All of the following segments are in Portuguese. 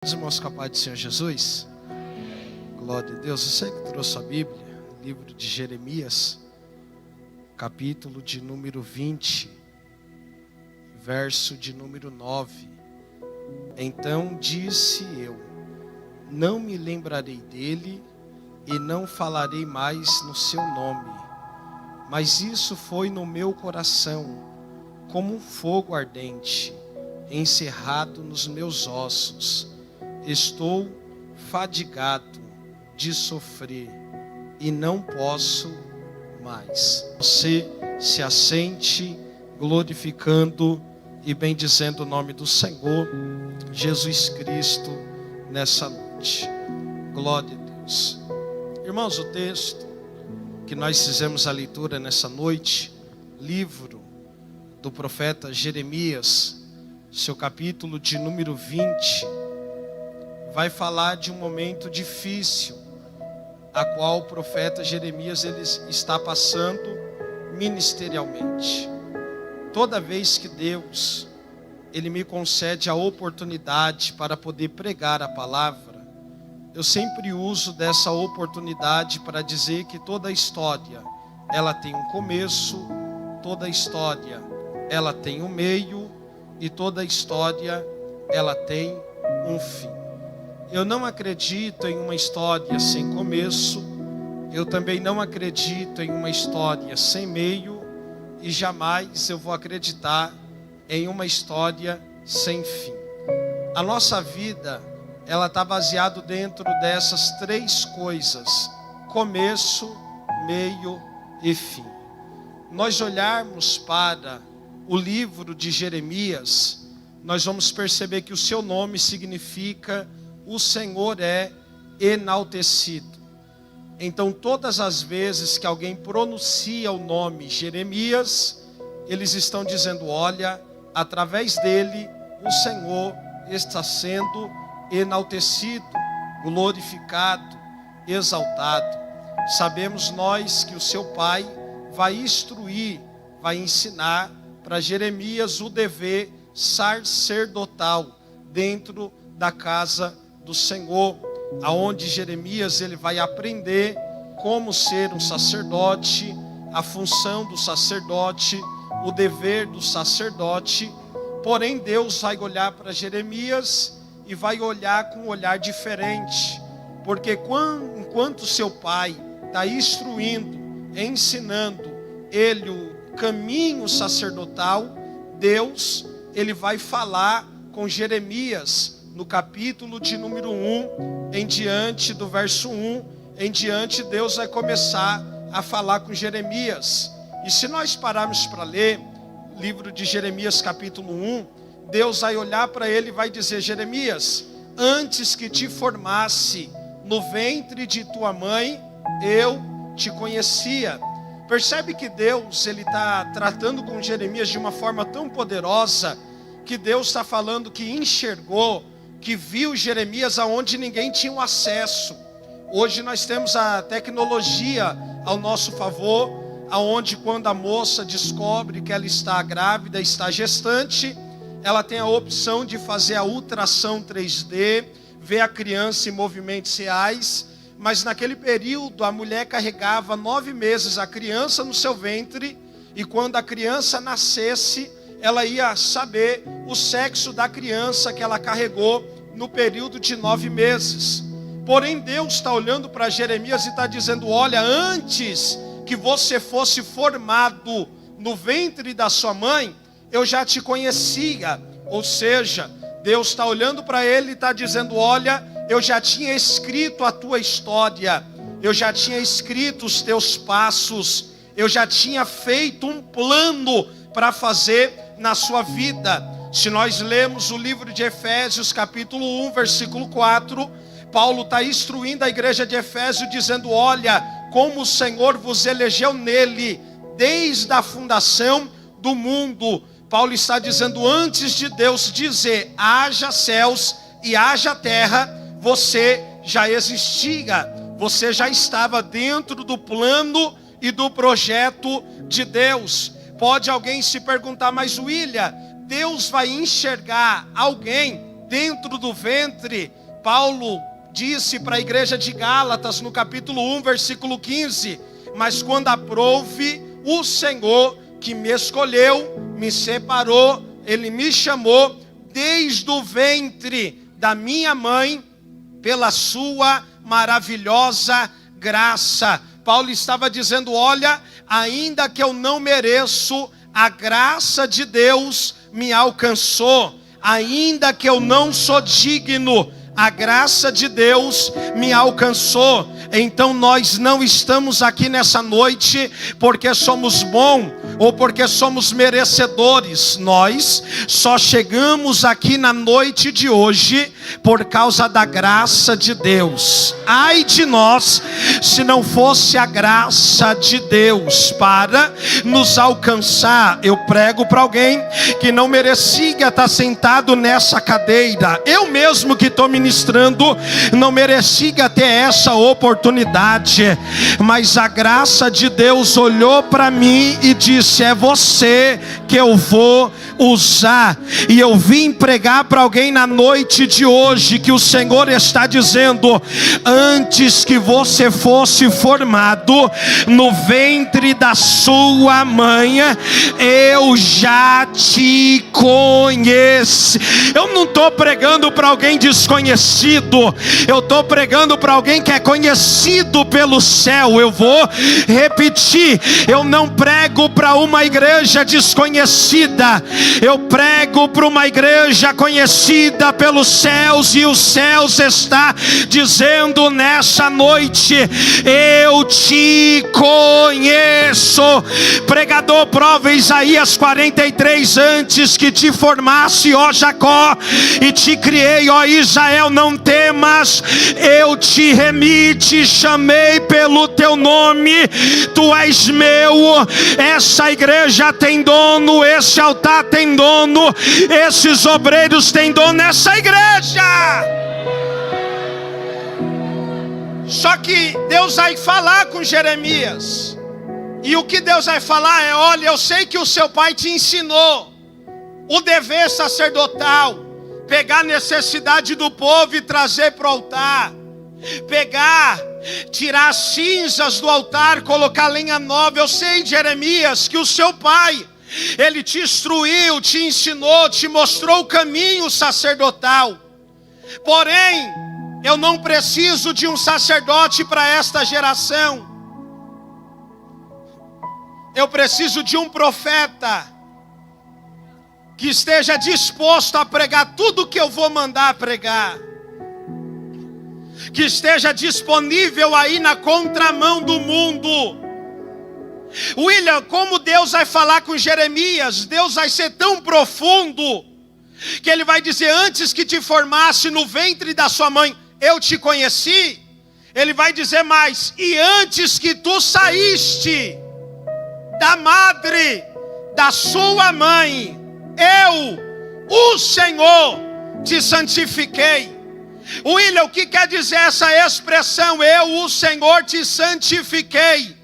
Os irmãos, com a paz do Senhor Jesus, glória a Deus. Você que trouxe a Bíblia, livro de Jeremias, capítulo de número 20, verso de número 9. Então disse eu: não me lembrarei dele e não falarei mais no seu nome, mas isso foi no meu coração, como um fogo ardente, encerrado nos meus ossos. Estou fadigado de sofrer e não posso mais. Você se assente glorificando e bendizendo o nome do Senhor Jesus Cristo nessa noite. Glória a Deus. Irmãos, o texto que nós fizemos a leitura nessa noite, livro do profeta Jeremias, seu capítulo de número 20, vai falar de um momento difícil, a qual o profeta Jeremias ele está passando ministerialmente. Toda vez que Deus ele me concede a oportunidade para poder pregar a palavra, eu sempre uso dessa oportunidade para dizer que toda história ela tem um começo, toda história ela tem um meio e toda história ela tem um fim. Eu não acredito em uma história sem começo, eu também não acredito em uma história sem meio, e jamais eu vou acreditar em uma história sem fim. A nossa vida, ela está baseada dentro dessas três coisas: começo, meio e fim. Nós olharmos para o livro de Jeremias, nós vamos perceber que o seu nome significa o Senhor é enaltecido. Então todas as vezes que alguém pronuncia o nome Jeremias, eles estão dizendo: olha, através dele o Senhor está sendo enaltecido, glorificado, exaltado. Sabemos nós que o seu pai vai instruir, vai ensinar para Jeremias o dever sacerdotal dentro da casa do Senhor, aonde Jeremias ele vai aprender como ser um sacerdote, a função do sacerdote, o dever do sacerdote. Porém Deus vai olhar para Jeremias e vai olhar com um olhar diferente, porque enquanto seu pai está instruindo, ensinando ele o caminho sacerdotal, Deus ele vai falar com Jeremias no capítulo de número 1, em diante do verso 1, em diante Deus vai começar a falar com Jeremias. E se nós pararmos para ler livro de Jeremias capítulo 1, Deus vai olhar para ele e vai dizer: Jeremias, antes que te formasse no ventre de tua mãe, eu te conhecia. Percebe que Deus ele está tratando com Jeremias de uma forma tão poderosa, que Deus está falando que enxergou, que viu Jeremias aonde ninguém tinha um acesso. Hoje nós temos a tecnologia ao nosso favor, aonde quando a moça descobre que ela está grávida, está gestante, ela tem a opção de fazer a ultrassom 3D, ver a criança em movimentos reais. Mas naquele período a mulher carregava 9 meses a criança no seu ventre, e quando a criança nascesse, ela ia saber o sexo da criança que ela carregou no período de 9 meses. Porém Deus está olhando para Jeremias e está dizendo: olha, antes que você fosse formado no ventre da sua mãe, eu já te conhecia. Ou seja, Deus está olhando para ele e está dizendo: olha, eu já tinha escrito a tua história, eu já tinha escrito os teus passos, eu já tinha feito um plano para fazer na sua vida. Se nós lemos o livro de Efésios capítulo 1, versículo 4, Paulo está instruindo a igreja de Efésio dizendo: olha, como o Senhor vos elegeu nele, desde a fundação do mundo. Paulo está dizendo, antes de Deus dizer haja céus e haja terra, você já existia, você já estava dentro do plano e do projeto de Deus. Pode alguém se perguntar: mas William, Deus vai enxergar alguém dentro do ventre. Paulo disse para a igreja de Gálatas, no capítulo 1, versículo 15: mas quando aprouve o Senhor, que me escolheu, me separou, Ele me chamou desde o ventre da minha mãe, pela sua maravilhosa graça. Paulo estava dizendo: olha, ainda que eu não mereço, a graça de Deus me alcançou. Ainda que eu não sou digno, a graça de Deus me alcançou. Então nós não estamos aqui nessa noite porque somos bons ou porque somos merecedores. Nós só chegamos aqui na noite de hoje por causa da graça de Deus. Ai de nós se não fosse a graça de Deus para nos alcançar. Eu prego para alguém que não merecia estar sentado nessa cadeira. Eu mesmo que estou ministrando não merecia ter essa oportunidade, mas a graça de Deus olhou para mim e disse: é você que eu vou usar. E eu vim pregar para alguém na noite de hoje que o Senhor está dizendo: antes que você fosse formado no ventre da sua mãe, eu já te conheci. Eu não estou pregando para alguém desconhecido, eu estou pregando para alguém que é conhecido pelo céu. Eu vou repetir: eu não prego para uma igreja desconhecida, eu prego para uma igreja conhecida pelos céus. E os céus está dizendo nessa noite: eu te conheço. Pregador, prova Isaías 43: antes que te formasse, ó Jacó, e te criei, ó Israel, não temas, eu te remi, te chamei pelo teu nome, tu és meu. Essa igreja tem dono, esse altar tem dono, esses obreiros têm dono nessa igreja. Só que Deus vai falar com Jeremias, e o que Deus vai falar é: olha, eu sei que o seu pai te ensinou o dever sacerdotal, pegar a necessidade do povo e trazer para o altar, tirar as cinzas do altar, colocar lenha nova. Eu sei, Jeremias, que o seu pai, ele te instruiu, te ensinou, te mostrou o caminho sacerdotal. Porém, eu não preciso de um sacerdote para esta geração. Eu preciso de um profeta que esteja disposto a pregar tudo que eu vou mandar pregar, que esteja disponível aí na contramão do mundo. William, como Deus vai falar com Jeremias? Deus vai ser tão profundo que Ele vai dizer: antes que te formasse no ventre da sua mãe, eu te conheci. Ele vai dizer mais: e antes que tu saíste da madre da sua mãe, eu, o Senhor, te santifiquei. William, o que quer dizer essa expressão? Eu, o Senhor, te santifiquei.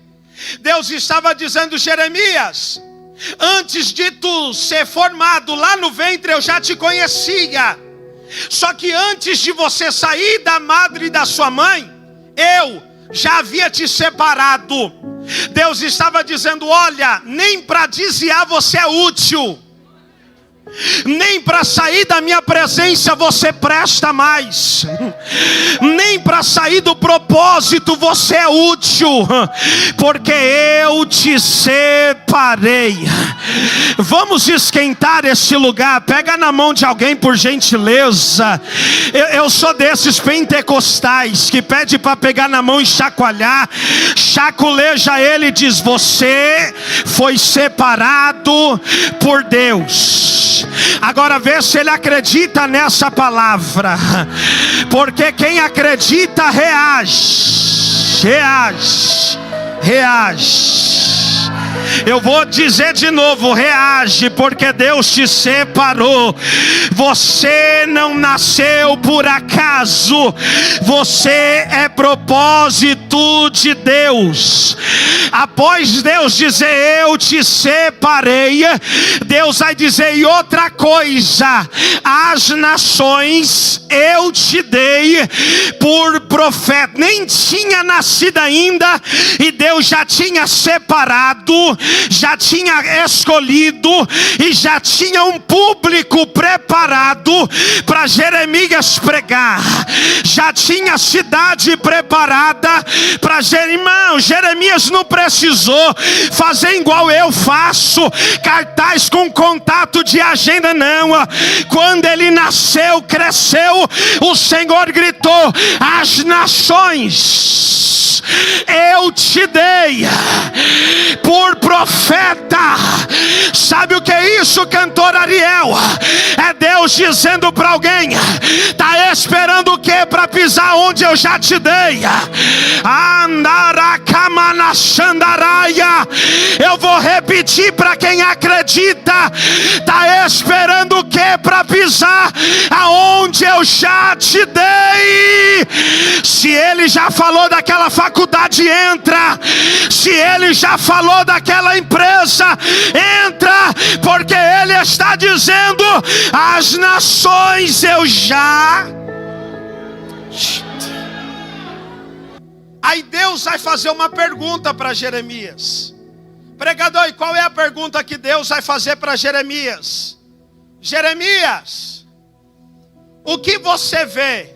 Deus estava dizendo: Jeremias, antes de tu ser formado lá no ventre, eu já te conhecia. Só que antes de você sair da madre da sua mãe, eu já havia te separado. Deus estava dizendo: olha, nem para desviar você é útil, nem para sair da minha presença você presta mais, nem para sair do propósito você é útil, porque eu te separei. Vamos esquentar esse lugar. Pega na mão de alguém, por gentileza. Eu sou desses pentecostais que pede para pegar na mão e chacoalhar. Chacoleja ele e diz: você foi separado por Deus. Agora vê se ele acredita nessa palavra, porque quem acredita reage. Eu vou dizer de novo, reage, porque Deus te separou. Você não nasceu por acaso. Você é propósito de Deus. Após Deus dizer eu te separei, Deus vai dizer e outra coisa: as nações eu te dei por profeta. Nem tinha nascido ainda e Deus já tinha separado, já tinha escolhido e já tinha um público preparado para Jeremias pregar. Já tinha a cidade preparada para Jeremias. Jeremias não precisou fazer igual eu faço, cartaz com contato de agenda, não. Quando ele nasceu, cresceu, o Senhor gritou: as nações eu te dei por profeta. Sabe o que é isso, cantor Ariel? É Deus dizendo para alguém: está esperando o que para pisar onde eu já te dei? Eu vou repetir para quem acredita: está esperando o que para pisar aonde eu já te dei? Se ele já falou daquela faculdade, entra. Se ele já falou daquela empresa, entra, porque ele está dizendo: as nações eu já. Aí Deus vai fazer uma pergunta para Jeremias. Pregador, e qual é a pergunta que Deus vai fazer para Jeremias? Jeremias, o que você vê?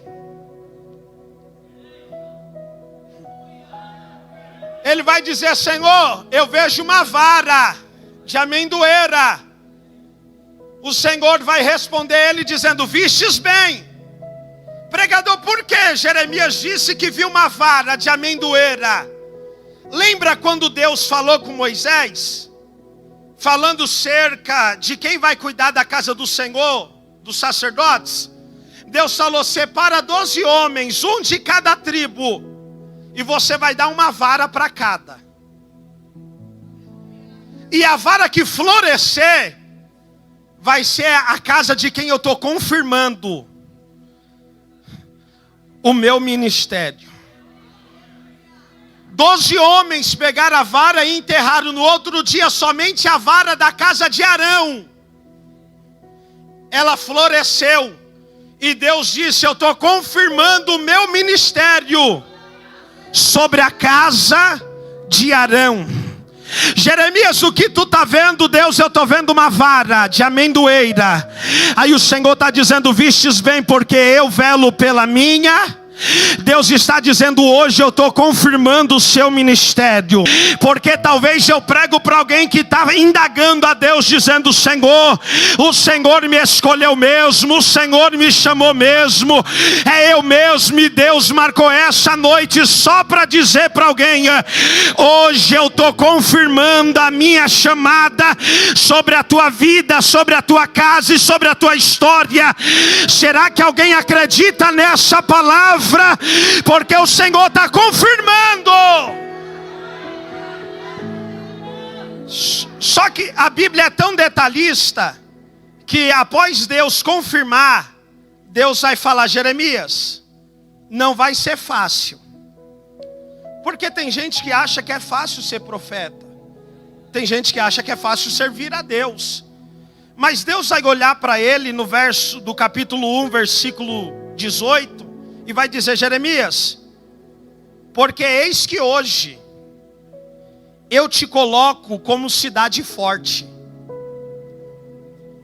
Ele vai dizer: Senhor, eu vejo uma vara de amendoeira. O Senhor vai responder ele dizendo: vistes bem. Pregador, por que Jeremias disse que viu uma vara de amendoeira? Lembra quando Deus falou com Moisés? Falando cerca de quem vai cuidar da casa do Senhor, dos sacerdotes? Deus falou: separa 12 homens, um de cada tribo, e você vai dar uma vara para cada. E a vara que florescer vai ser a casa de quem eu estou confirmando o meu ministério. 12 homens pegaram a vara e enterraram no outro dia somente a vara da casa de Arão. Ela floresceu. E Deus disse: eu estou confirmando o meu ministério sobre a casa de Arão. Jeremias, o que tu está vendo? Deus, eu estou vendo uma vara de amendoeira. Aí o Senhor está dizendo: vistes bem, porque eu velo pela minha. Deus está dizendo hoje: eu estou confirmando o seu ministério. Porque talvez eu prego para alguém que está indagando a Deus, dizendo: Senhor, o Senhor me escolheu mesmo, o Senhor me chamou mesmo, é eu mesmo. E Deus marcou essa noite só para dizer para alguém: hoje eu estou confirmando a minha chamada sobre a tua vida, sobre a tua casa e sobre a tua história. Será que alguém acredita nessa palavra? Porque o Senhor está confirmando. Só que a Bíblia é tão detalhista que após Deus confirmar, Deus vai falar: Jeremias, não vai ser fácil. Porque tem gente que acha que é fácil ser profeta. Tem gente que acha que é fácil servir a Deus. Mas Deus vai olhar para ele no verso do capítulo 1, versículo 18, e vai dizer: Jeremias, porque eis que hoje eu te coloco como cidade forte.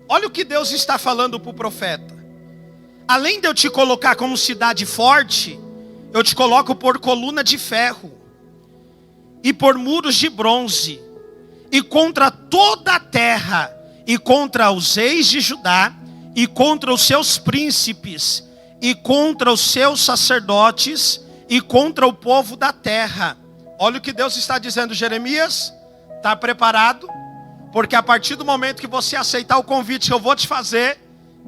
Olha o que Deus está falando para o profeta. Além de eu te colocar como cidade forte, eu te coloco por coluna de ferro e por muros de bronze, e contra toda a terra, e contra os reis de Judá, e contra os seus príncipes, e contra os seus sacerdotes, e contra o povo da terra. Olha o que Deus está dizendo: Jeremias, está preparado? Porque a partir do momento que você aceitar o convite que eu vou te fazer,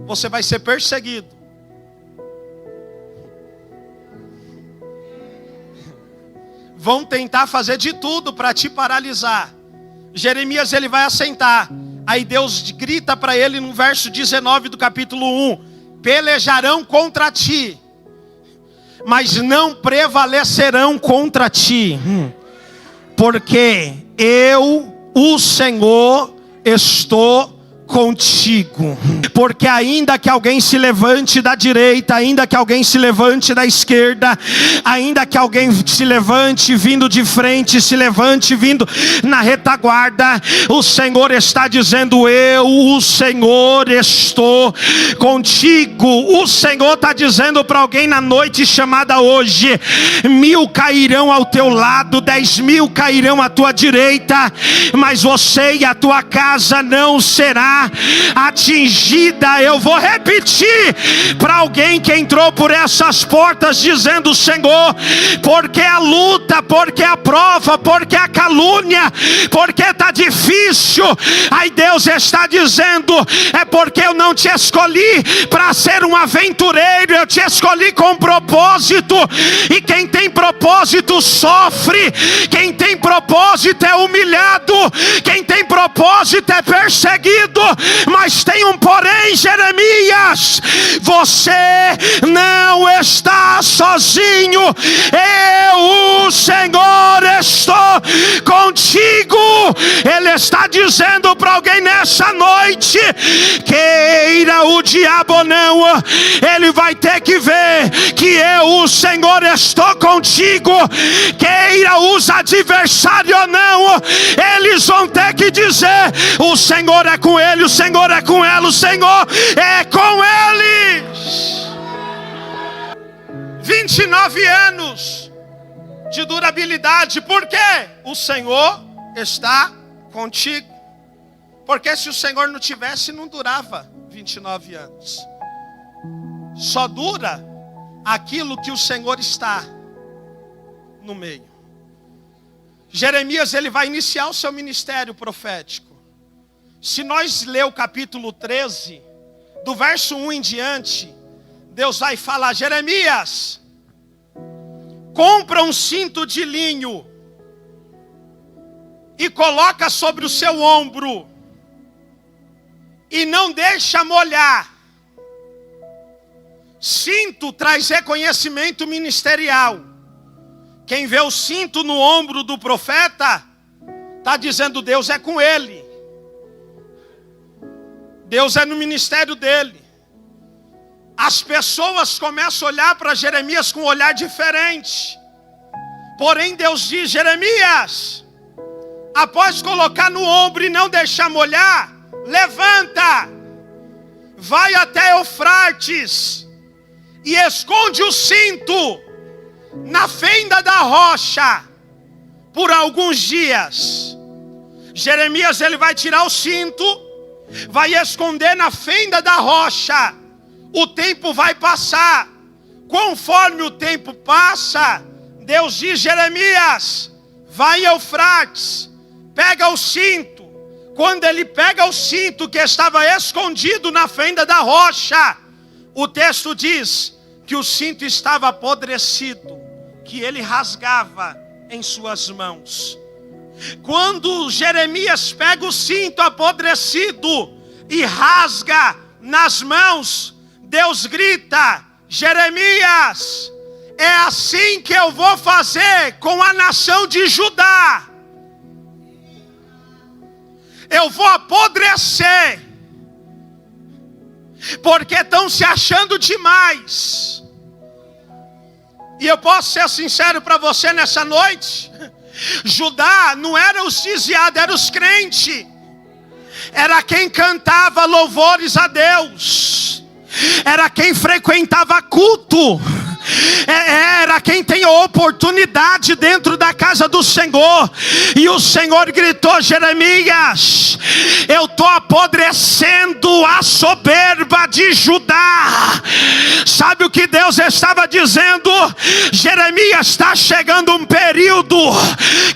você vai ser perseguido. Vão tentar fazer de tudo para te paralisar. Jeremias ele vai assentar. Aí Deus grita para ele no verso 19 do capítulo 1: pelejarão contra ti, mas não prevalecerão contra ti, porque eu, o Senhor, estou contigo. Porque ainda que alguém se levante da direita, ainda que alguém se levante da esquerda, ainda que alguém se levante vindo de frente, se levante vindo na retaguarda, o Senhor está dizendo: eu, o Senhor, estou contigo. O Senhor está dizendo para alguém na noite chamada hoje: 1000 cairão ao teu lado, 10.000 cairão à tua direita, mas você e a tua casa não será atingida. Eu vou repetir para alguém que entrou por essas portas dizendo: Senhor, porque a luta, porque a prova, porque a calúnia, porque está difícil, aí Deus está dizendo: é porque eu não te escolhi para ser um aventureiro, eu te escolhi com propósito. E quem tem propósito sofre, quem tem propósito é humilhado, quem tem propósito é perseguido. Mas tem um porém, Jeremias: você não está sozinho, eu, o Senhor, estou contigo. Ele está dizendo para alguém nessa noite: queira o diabo ou não, ele vai ter que ver que eu, o Senhor, estou contigo. Queira os adversários ou não, eles vão ter que dizer: o Senhor é com ele, o Senhor é com ela, o Senhor é com eles. 29 anos de durabilidade. Por quê? O Senhor está contigo. Porque se o Senhor não tivesse, não durava 29 anos. Só dura aquilo que o Senhor está no meio. Jeremias ele vai iniciar o seu ministério profético. Se nós ler o capítulo 13, do verso 1 em diante, Deus vai falar: Jeremias, compra um cinto de linho e coloca sobre o seu ombro, e não deixa molhar. Cinto traz reconhecimento ministerial. Quem vê o cinto no ombro do profeta, está dizendo: Deus é com ele. Deus é no ministério dele. As pessoas começam a olhar para Jeremias com um olhar diferente. Porém Deus diz: Jeremias, após colocar no ombro e não deixar molhar, levanta, vai até Eufrates e esconde o cinto na fenda da rocha por alguns dias. Jeremias ele vai tirar o cinto, vai esconder na fenda da rocha. O tempo vai passar. Conforme o tempo passa, Deus diz: Jeremias, vai em Eufrates, pega o cinto. Quando ele pega o cinto que estava escondido na fenda da rocha, o texto diz que o cinto estava apodrecido, que ele rasgava em suas mãos. Quando Jeremias pega o cinto apodrecido e rasga nas mãos, Deus grita: Jeremias, é assim que eu vou fazer com a nação de Judá. Eu vou apodrecer, porque estão se achando demais. E eu posso ser sincero para você nessa noite: Judá não era os desviados, eram os crentes. Era quem cantava louvores a Deus, era quem frequentava culto, era quem tem oportunidade dentro da casa do Senhor. E o Senhor gritou: Jeremias, eu estou apodrecendo a soberba de Judá. Sabe o que Deus estava dizendo? Jeremias, está chegando um período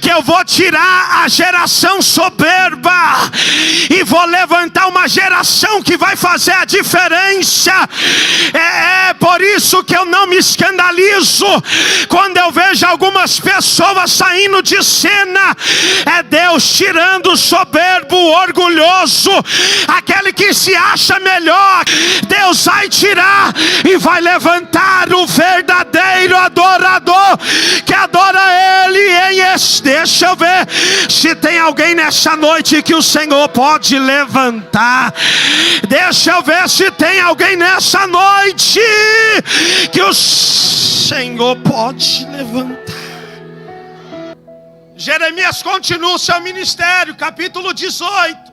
que eu vou tirar a geração soberba e vou levantar uma geração que vai fazer a diferença. É por isso que eu não me esqueço escandalizo quando eu vejo algumas pessoas saindo de cena. É Deus tirando o soberbo, o orgulhoso, aquele que se acha melhor. Deus vai tirar e vai levantar o verdadeiro adorador que adora Ele em deixa eu ver se tem alguém nessa noite que o Senhor pode levantar. Deixa eu ver se tem alguém nessa noite que o Senhor pode levantar. Jeremias continua o seu ministério, capítulo 18.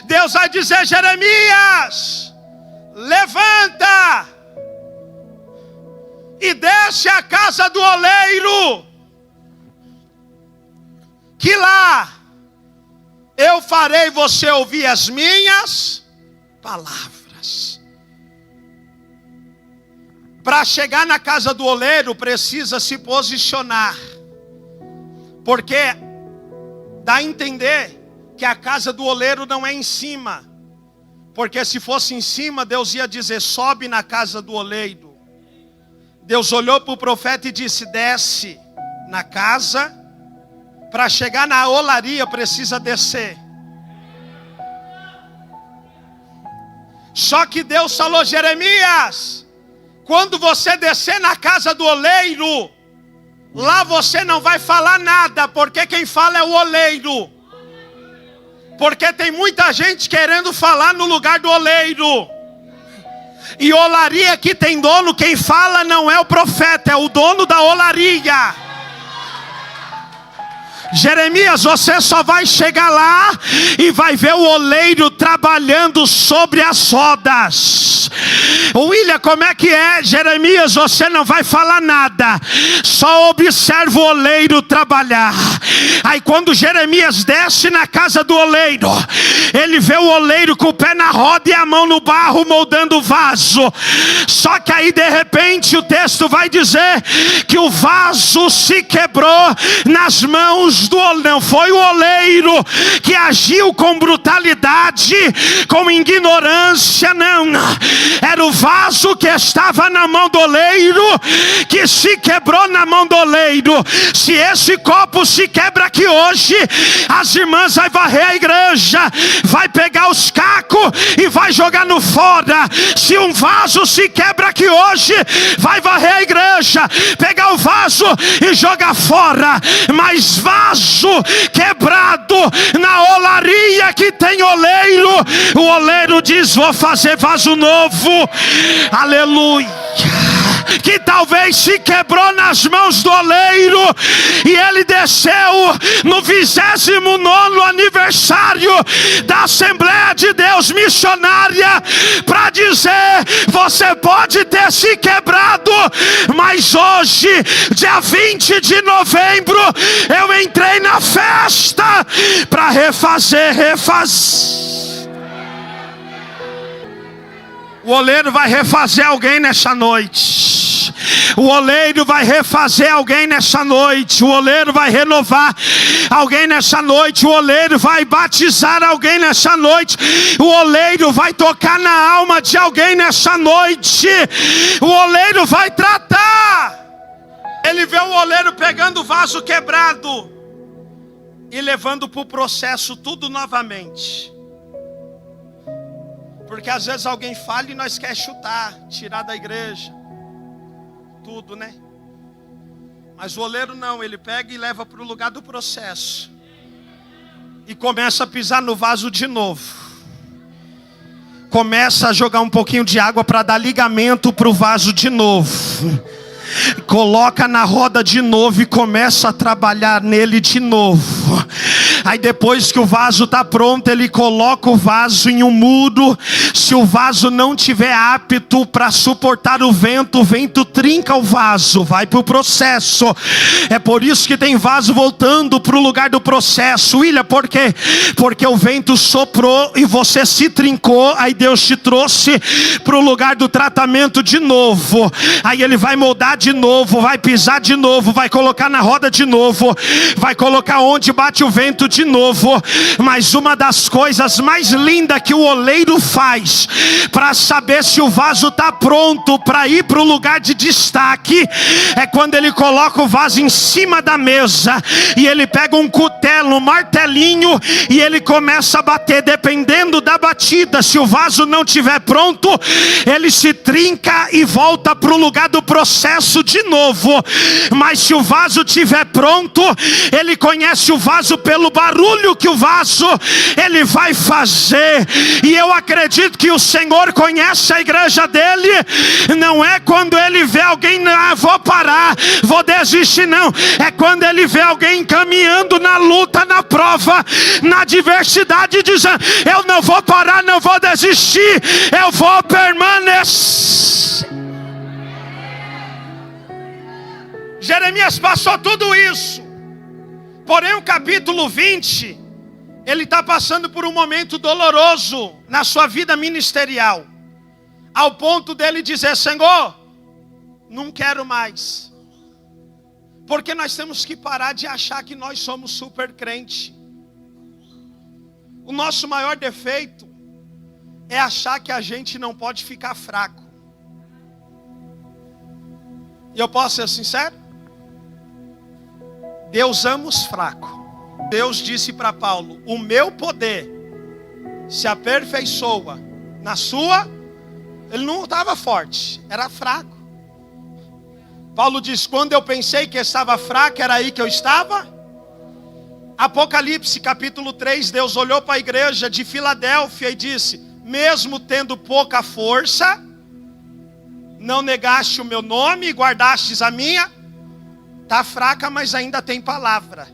Deus vai dizer: Jeremias, levanta e desce à casa do oleiro, que lá eu farei você ouvir as minhas palavras. Para chegar na casa do oleiro precisa se posicionar, porque dá a entender que a casa do oleiro não é em cima, porque se fosse em cima Deus ia dizer: sobe na casa do oleiro. Deus olhou para o profeta e disse: desce na casa. Para chegar na olaria precisa descer. Só que Deus falou: Jeremias, quando você descer na casa do oleiro, lá você não vai falar nada, porque quem fala é o oleiro. Porque tem muita gente querendo falar no lugar do oleiro. E olaria que tem dono, quem fala não é o profeta, é o dono da olaria. Jeremias, você só vai chegar lá e vai ver o oleiro trabalhando sobre as rodas. William, como é que é? Jeremias, você não vai falar nada, só observa o oleiro trabalhar. Aí quando Jeremias desce na casa do oleiro, ele vê o oleiro com o pé na roda e a mão no barro moldando o vaso. Só que aí de repente o texto vai dizer que o vaso se quebrou nas mãos do oleiro. Não foi o oleiro que agiu com brutalidade, com ignorância, não. Era o vaso que estava na mão do oleiro que se quebrou na mão do oleiro. Se esse copo se quebra aqui hoje, as irmãs vão varrer a igreja, vai pegar os cacos e vai jogar no fora. Se um vaso se quebra aqui hoje, vai varrer a igreja, pegar o vaso e jogar fora. Mas vaso quebrado na olaria que tem oleiro, o oleiro diz: vou fazer vaso novo. Aleluia. Que talvez se quebrou nas mãos do oleiro, e ele desceu no 29º aniversário da Assembleia de Deus Missionária para dizer: você pode ter se quebrado, mas hoje, dia 20 de novembro, eu entrei na festa para refazer. O oleiro vai refazer alguém nessa noite. O oleiro vai refazer alguém nessa noite. O oleiro vai renovar alguém nessa noite. O oleiro vai batizar alguém nessa noite. O oleiro vai tocar na alma de alguém nessa noite. O oleiro vai tratar. Ele vê o oleiro pegando o vaso quebrado e levando para o processo tudo novamente. Porque às vezes alguém fala e nós quer chutar, tirar da igreja, tudo, né? Mas o oleiro não, ele pega e leva para o lugar do processo e começa a pisar no vaso de novo. Começa a jogar um pouquinho de água para dar ligamento para o vaso de novo. Coloca na roda de novo e começa a trabalhar nele de novo. Aí depois que o vaso está pronto, ele coloca o vaso em um muro. Se o vaso não tiver apto para suportar o vento trinca o vaso, vai para o processo. É por isso que tem vaso voltando para o lugar do processo. William, por quê? Porque o vento soprou e você se trincou. Aí Deus te trouxe para o lugar do tratamento de novo. Aí ele vai moldar de novo, vai pisar de novo, vai colocar na roda de novo, vai colocar onde bate o vento de novo. Mas uma das coisas mais lindas que o oleiro faz para saber se o vaso está pronto para ir para o lugar de destaque é quando ele coloca o vaso em cima da mesa e ele pega um cutelo, um martelinho, e ele começa a bater. Dependendo da batida, se o vaso não estiver pronto, ele se trinca e volta para o lugar do processo de novo. Mas se o vaso estiver pronto, ele conhece o vaso pelo barulho que o vaso ele vai fazer. E eu acredito que o Senhor conhece a igreja dele. Não é quando ele vê alguém, vou parar, vou desistir, não. É quando ele vê alguém caminhando na luta, na prova, na adversidade, dizendo: eu não vou parar, não vou desistir, eu vou permanecer. Jeremias passou tudo isso. Porém o capítulo 20, ele está passando por um momento doloroso na sua vida ministerial, ao ponto dele dizer: Senhor, não quero mais. Porque nós temos que parar de achar que nós somos super crente. O nosso maior defeito é achar que a gente não pode ficar fraco. E eu posso ser sincero? Deus ama os fracos. Deus disse para Paulo: o meu poder se aperfeiçoa na sua. Ele não estava forte, era fraco. Paulo diz: quando eu pensei que estava fraco, era aí que eu estava. Apocalipse capítulo 3, Deus olhou para a igreja de Filadélfia e disse: mesmo tendo pouca força, não negaste o meu nome e guardastes a minha. Está fraca, mas ainda tem palavra.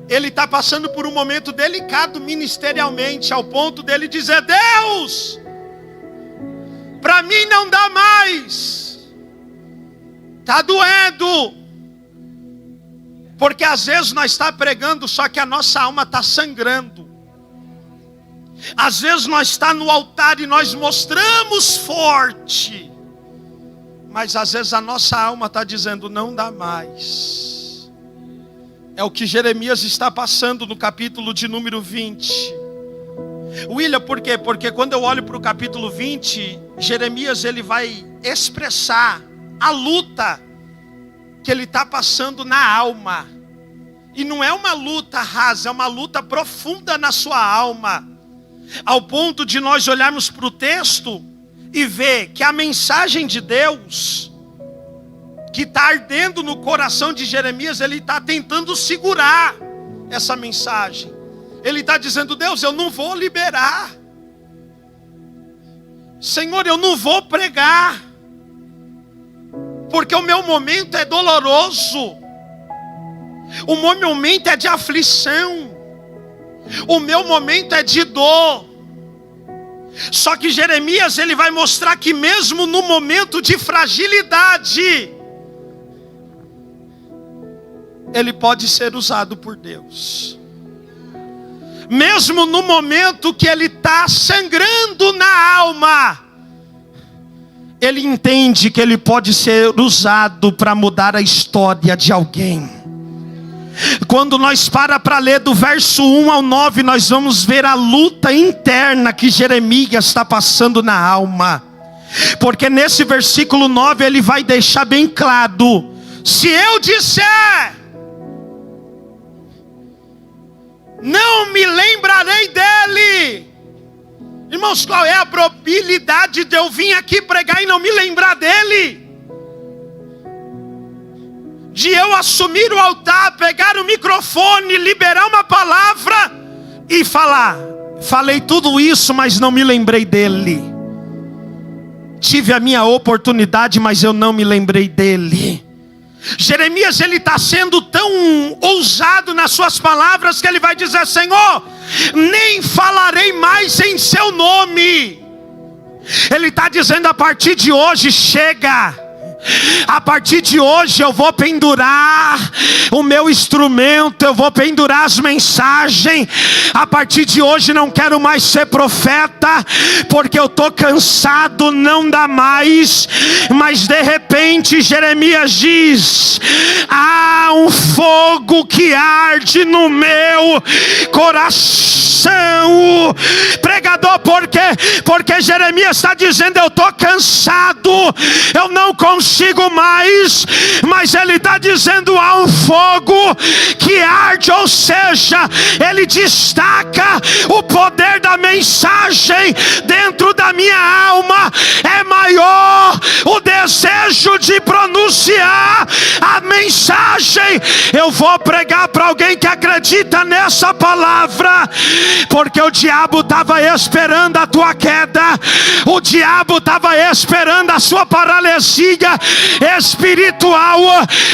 Ele está passando por um momento delicado ministerialmente, ao ponto dele dizer: Deus, para mim não dá mais, está doendo. Porque às vezes nós estamos pregando, só que a nossa alma está sangrando. Às vezes nós estamos no altar e nós mostramos forte, mas às vezes a nossa alma está dizendo: não dá mais. É o que Jeremias está passando no capítulo de número 20. William, por quê? Porque quando eu olho para o capítulo 20, Jeremias ele vai expressar a luta que ele está passando na alma. E não é uma luta rasa, é uma luta profunda na sua alma. Ao ponto de nós olharmos para o texto e ver que a mensagem de Deus, que está ardendo no coração de Jeremias, ele está tentando segurar essa mensagem. Ele está dizendo: Deus, eu não vou liberar. Senhor, eu não vou pregar, porque o meu momento é doloroso. O meu momento é de aflição. O meu momento é de dor. Só que Jeremias ele vai mostrar que mesmo no momento de fragilidade, ele pode ser usado por Deus. Mesmo no momento que ele está sangrando na alma, ele entende que ele pode ser usado para mudar a história de alguém. Quando nós para ler do verso 1 ao 9, nós vamos ver a luta interna que Jeremias está passando na alma. Porque nesse versículo 9 ele vai deixar bem claro: se eu disser, não me lembrarei dele. Irmãos, qual é a probabilidade de eu vir aqui pregar e não me lembrar dele? De eu assumir o altar, pegar o microfone, liberar uma palavra e falar: falei tudo isso, mas não me lembrei dele. Tive a minha oportunidade, mas eu não me lembrei dele. Jeremias ele está sendo tão ousado nas suas palavras que ele vai dizer: Senhor, nem falarei mais em seu nome. Ele está dizendo: a partir de hoje chega. A partir de hoje eu vou pendurar o meu instrumento, eu vou pendurar as mensagens. A partir de hoje não quero mais ser profeta, porque eu estou cansado, não dá mais. Mas de repente Jeremias diz: há um fogo que arde no meu coração. Pregador, por quê? Porque Jeremias está dizendo: eu estou cansado, eu não consigo mais. Mas ele está dizendo: há um fogo que arde, ou seja, ele destaca o poder da mensagem dentro da minha alma. É maior o desejo de pronunciar a mensagem. Eu vou pregar para alguém que acredita nessa palavra, porque o diabo estava esperando a tua queda, o diabo estava esperando a sua paralisia espiritual,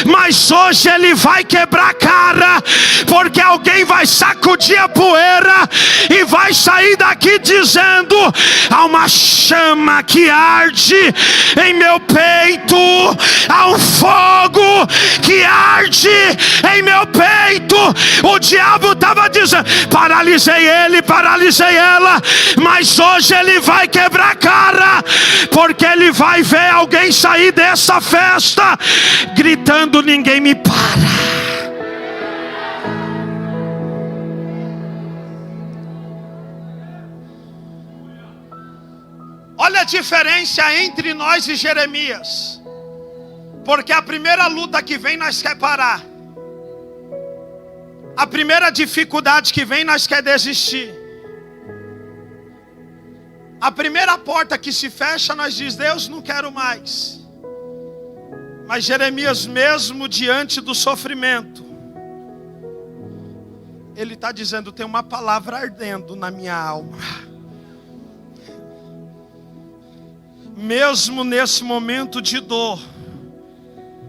mas hoje ele vai quebrar a cara, porque alguém vai sacudir a poeira e vai sair daqui dizendo: há uma chama que arde em meu peito, há um fogo que arde em meu peito. O diabo estava dizendo: paralisei ele, paralisei ela, mas hoje ele vai quebrar a cara, porque ele vai ver alguém sair dessa festa gritando: ninguém me para. Olha a diferença entre nós e Jeremias, porque a primeira luta que vem nós quer parar, a primeira dificuldade que vem nós quer desistir, a primeira porta que se fecha nós diz: Deus, não quero mais. Mas Jeremias, mesmo diante do sofrimento, ele está dizendo: tem uma palavra ardendo na minha alma. Mesmo nesse momento de dor,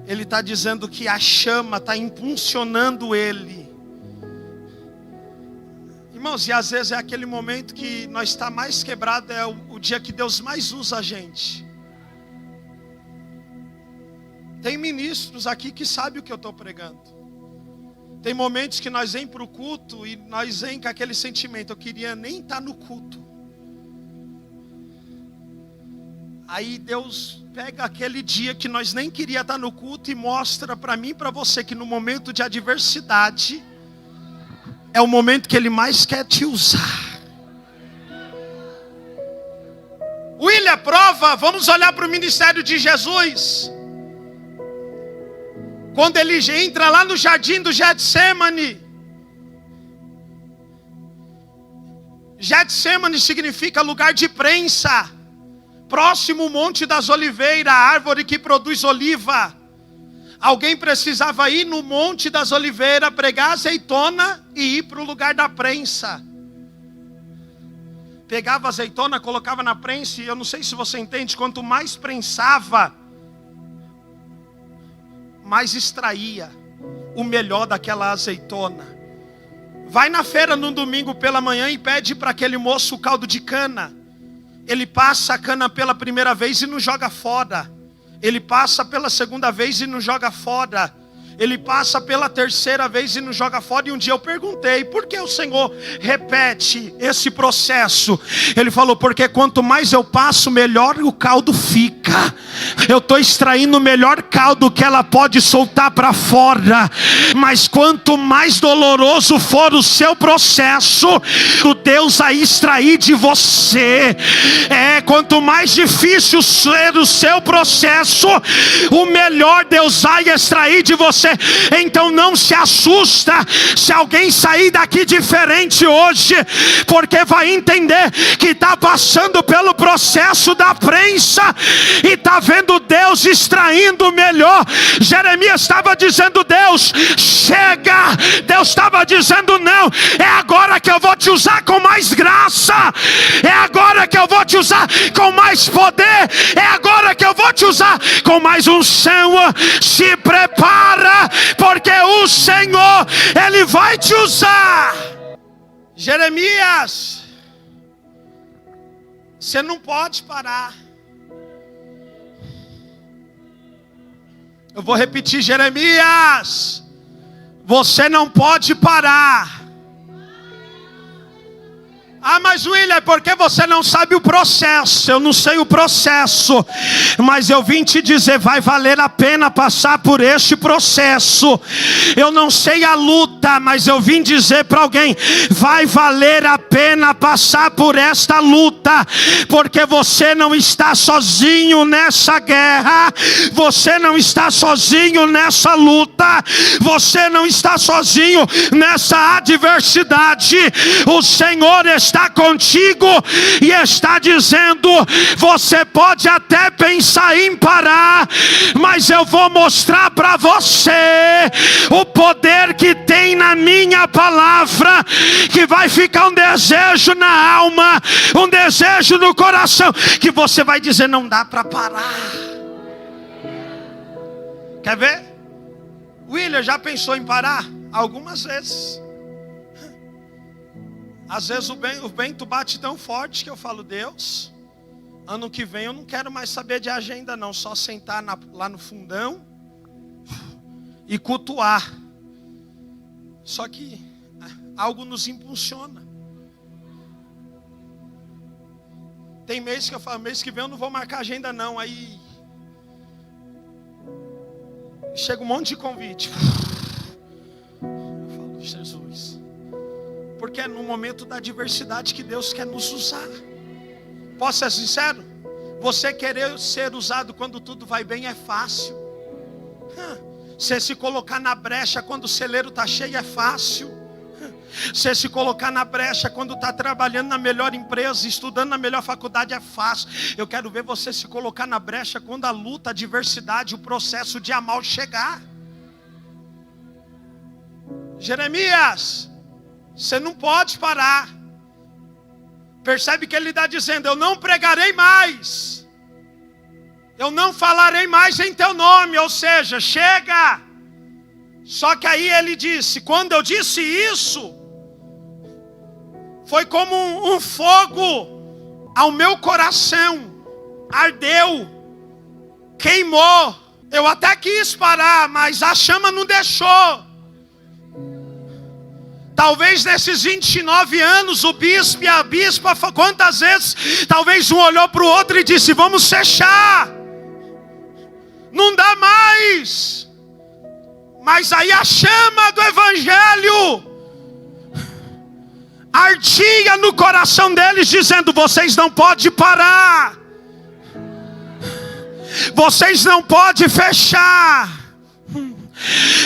ele está dizendo que a chama está impulsionando ele. Irmãos, e às vezes é aquele momento que nós está mais quebrado, é o dia que Deus mais usa a gente. Tem ministros aqui que sabem o que eu estou pregando. Tem momentos que nós vem para o culto e nós vem com aquele sentimento: eu queria nem estar no culto. Aí Deus pega aquele dia que nós nem queria estar no culto e mostra para mim e para você que no momento de adversidade é o momento que Ele mais quer te usar. William, prova, vamos olhar para o ministério de Jesus. Quando ele entra lá no jardim do Getsemane. Getsemane significa lugar de prensa. Próximo ao Monte das Oliveiras, a árvore que produz oliva. Alguém precisava ir no Monte das Oliveiras, pregar azeitona e ir para o lugar da prensa. Pegava a azeitona, colocava na prensa, e eu não sei se você entende, quanto mais prensava, mais extraía o melhor daquela azeitona. Vai na feira no domingo pela manhã e pede para aquele moço o caldo de cana. Ele passa a cana pela primeira vez e não joga fora. Ele passa pela segunda vez e não joga fora. Ele passa pela terceira vez e não joga fora. E um dia eu perguntei: por que o Senhor repete esse processo? Ele falou: porque quanto mais eu passo, melhor o caldo fica. Eu estou extraindo o melhor caldo que ela pode soltar para fora. Mas quanto mais doloroso for o seu processo, o Deus vai extrair de você. Quanto mais difícil ser o seu processo, o melhor Deus vai extrair de você. Então não se assusta se alguém sair daqui diferente hoje, porque vai entender que está passando pelo processo da prensa e está vendo Deus extraindo o melhor. Jeremias estava dizendo: Deus, chega. Deus estava dizendo: não, é agora que eu vou te usar com mais graça, é agora que eu vou te usar com mais poder, é agora que eu vou te usar com mais unção. Se prepara, porque o Senhor, Ele vai te usar. Jeremias, você não pode parar. Eu vou repetir, Jeremias, você não pode parar. Ah, mas William, é porque você não sabe o processo. Eu não sei o processo, mas eu vim te dizer, vai valer a pena passar por este processo. Eu não sei a luta, mas eu vim dizer para alguém, vai valer a pena passar por esta luta, porque você não está sozinho nessa guerra, você não está sozinho nessa luta, você não está sozinho nessa adversidade. O Senhor está contigo e está dizendo, você pode até pensar em parar, mas eu vou mostrar para você o poder que tem na minha palavra, que vai ficar um desejo na alma, um desejo no coração, que você vai dizer, não dá para parar. Quer ver? William, já pensou em parar? Algumas vezes. Às vezes o vento bate tão forte que eu falo, Deus, ano que vem eu não quero mais saber de agenda não, só sentar lá no fundão e cultuar. Só que algo nos impulsiona. Tem mês que eu falo, mês que vem eu não vou marcar agenda não, aí chega um monte de convite. Eu falo, Jesus, porque é no momento da adversidade que Deus quer nos usar. Posso ser sincero? Você querer ser usado quando tudo vai bem é fácil. Você se colocar na brecha quando o celeiro está cheio é fácil. Você se colocar na brecha quando está trabalhando na melhor empresa, estudando na melhor faculdade é fácil. Eu quero ver você se colocar na brecha quando a luta, a adversidade, o processo de amar chegar. Jeremias, você não pode parar. Percebe que ele está dizendo, eu não pregarei mais, eu não falarei mais em teu nome, ou seja, chega. Só que aí ele disse, quando eu disse isso, foi como um fogo ao meu coração, ardeu, queimou. Eu até quis parar, mas a chama não deixou. Talvez nesses 29 anos o bispo e a bispa, quantas vezes talvez um olhou para o outro e disse, vamos fechar, não dá mais. Mas aí a chama do evangelho ardia no coração deles, dizendo, vocês não podem parar, vocês não podem fechar,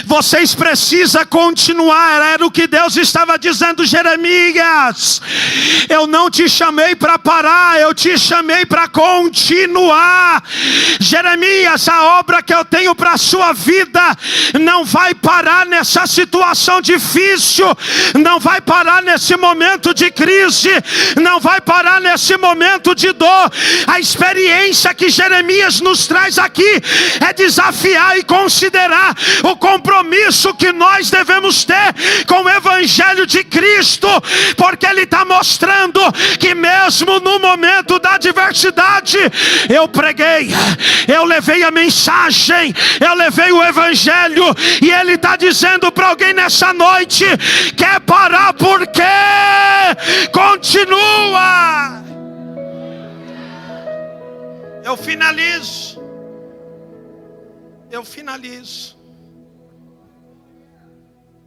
vocês precisam continuar. Era o que Deus estava dizendo, Jeremias, eu não te chamei para parar, eu te chamei para continuar. Jeremias, a obra que eu tenho para a sua vida não vai parar nessa situação difícil, não vai parar nesse momento de crise, não vai parar nesse momento de dor. A experiência que Jeremias nos traz aqui é desafiar e considerar o compromisso que nós devemos ter com o Evangelho de Cristo, porque Ele está mostrando que mesmo no momento da adversidade, eu preguei, eu levei a mensagem, eu levei o Evangelho, e Ele está dizendo para alguém nessa noite, quer parar porque continua. Eu finalizo.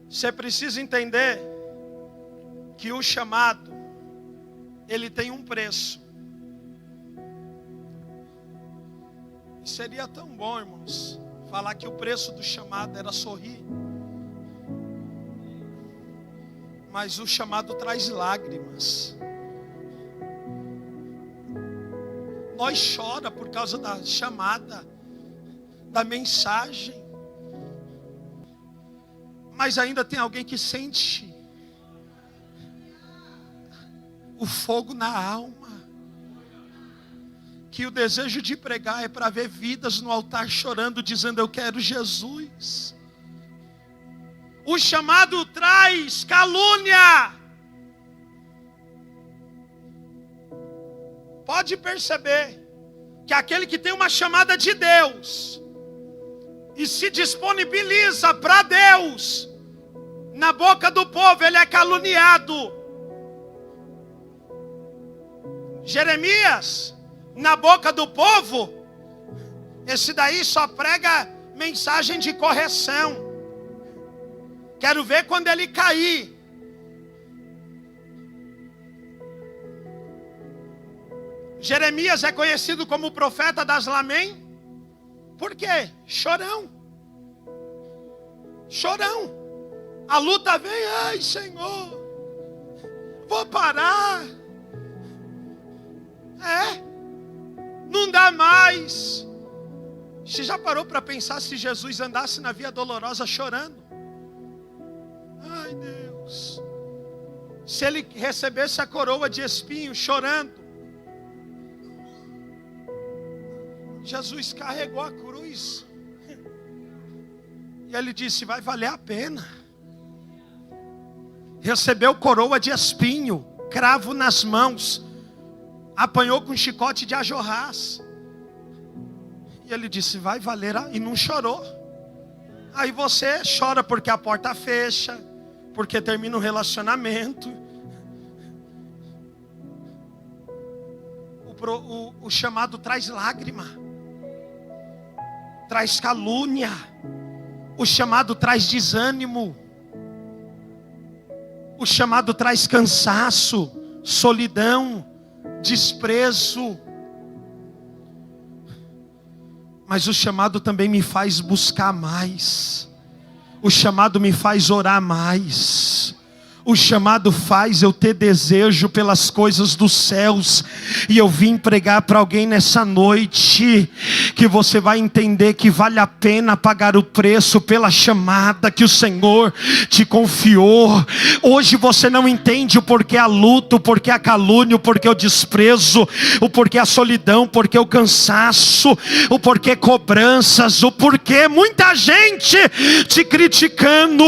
Você precisa entender que o chamado, ele tem um preço. E seria tão bom, irmãos, falar que o preço do chamado era sorrir. Mas o chamado traz lágrimas. Nós choramos por causa da chamada, da mensagem. Mas ainda tem alguém que sente o fogo na alma, que o desejo de pregar é para ver vidas no altar chorando, dizendo, eu quero Jesus. O chamado traz calúnia. Pode perceber que aquele que tem uma chamada de Deus e e se disponibiliza para Deus, na boca do povo ele é caluniado. Jeremias, na boca do povo, esse daí só prega mensagem de correção. Quero ver quando ele cair. Jeremias é conhecido como o profeta das lamém. Por quê? Chorão. Chorão. A luta vem, ai Senhor, vou parar. Não dá mais. Você já parou para pensar se Jesus andasse na via dolorosa chorando? Ai Deus. Se ele recebesse a coroa de espinho chorando. Jesus carregou a cruz. E ele disse, vai valer a pena. Recebeu coroa de espinho, cravo nas mãos, apanhou com chicote de ajorrás. E ele disse, vai valer, e não chorou. Aí você chora porque a porta fecha, porque termina um relacionamento. O chamado traz lágrima, traz calúnia. O chamado traz desânimo. O chamado traz cansaço, solidão, desprezo. Mas o chamado também me faz buscar mais. O chamado me faz orar mais. O chamado faz eu ter desejo pelas coisas dos céus. E eu vim pregar para alguém nessa noite, que você vai entender que vale a pena pagar o preço pela chamada que o Senhor te confiou. Hoje você não entende o porquê a luta, o porquê a calúnia, o porquê o desprezo, o porquê a solidão, o porquê o cansaço, o porquê cobranças, o porquê muita gente te criticando.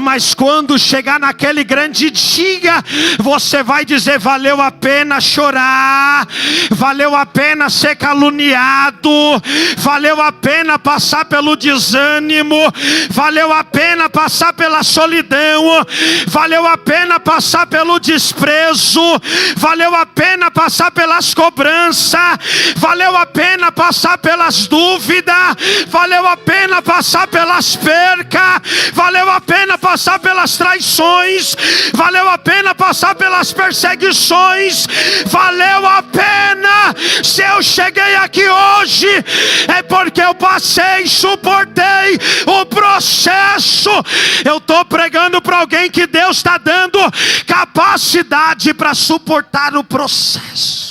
Mas quando chegar naquele grande dia, você vai dizer, valeu a pena chorar, valeu a pena ser caluniado, valeu a pena passar pelo desânimo, valeu a pena passar pela solidão, valeu a pena passar pelo desprezo, valeu a pena passar pelas cobranças, valeu a pena passar pelas dúvidas, valeu a pena passar pelas percas, valeu a pena passar pelas traições, valeu a pena passar pelas perseguições, valeu a pena. Se eu cheguei aqui hoje, é porque eu passei, suportei o processo. Eu estou pregando para alguém que Deus está dando capacidade para suportar o processo.